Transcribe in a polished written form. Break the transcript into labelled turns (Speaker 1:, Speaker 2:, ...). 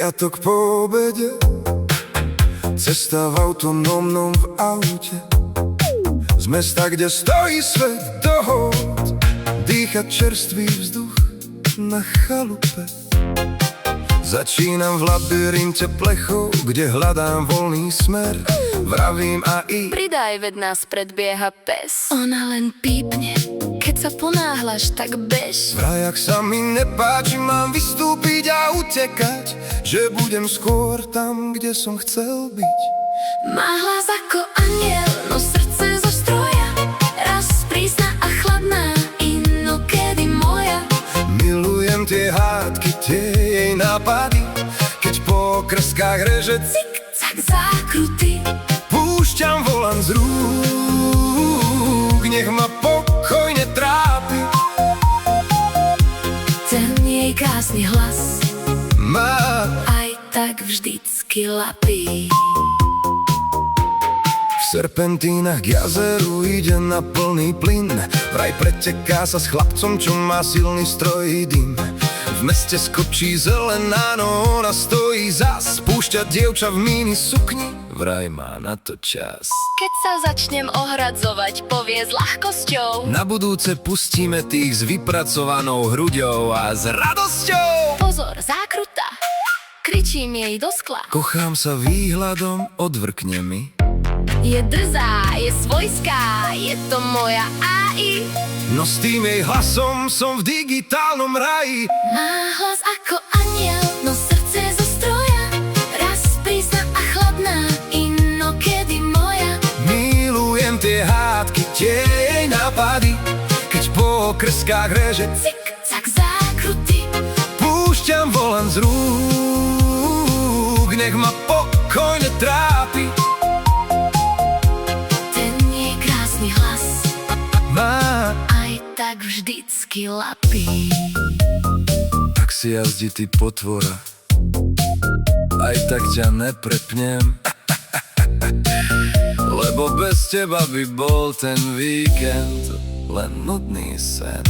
Speaker 1: Piatok po obede, cesta v autonómnom v aute, z mesta, kde stojí svet dohod, dýchať čerstvý vzduch na chalupe. Začínam v labyrinte plechov, kde hľadám voľný smer. Vravím AI,
Speaker 2: pridaj, veď nás predbieha pes. Ona len pípne, keď sa ponáhľaš, tak bež.
Speaker 1: vraj ak sa mi nepáči, mám vystúpiť a utekať, že budem skôr tam, kde som chcel byť.
Speaker 2: Má hlas ako anjel, no srdce zo stroja, raz prísna a chladná, inokedy moja.
Speaker 1: Milujem tie hádky, tie jej nápady, keď po krskách reže
Speaker 2: Cik-cak zákruty,
Speaker 1: púšťam volant z rúk, nech ma pokojne trápi.
Speaker 2: ten jej krásny hlas
Speaker 1: Má
Speaker 2: aj tak vždycky lapí.
Speaker 1: v serpentínach k jazeru ide na plný plyn, vraj preteká sa s chlapcom, čo má silný stroj dym. V meste skočí zelená, no ona stojí zas, púšťa dievča v mini sukni, vraj má na to čas.
Speaker 2: Keď sa začnem ohradzovať, povie s ľahkosťou:
Speaker 1: Na budúce pustíme tých s vypracovanou hruďou a s radosťou.
Speaker 2: pozor, zákruta, kričím jej do skla.
Speaker 1: Kochám sa výhľadom, odvrkne mi.
Speaker 2: Je drzá, je svojská, je to moja AI.
Speaker 1: No s tým jej hlasom som v digitálnom raji.
Speaker 2: Má hlas ako anjel, no srdce zo stroja, raz prísna a chladná, inokedy moja.
Speaker 1: Milujem tie hádky, tie jej nápady, keď po krskách reže
Speaker 2: Cik-cak zákruty,
Speaker 1: púšťam volant z rúk, nech ma pokojne trápi.
Speaker 2: ten jej krásny hlas
Speaker 1: Má,
Speaker 2: aj tak vždycky lapí.
Speaker 1: ak si jazdí ty potvora, aj tak ťa neprepnem, lebo bez teba by bol ten víkend len nudný sen.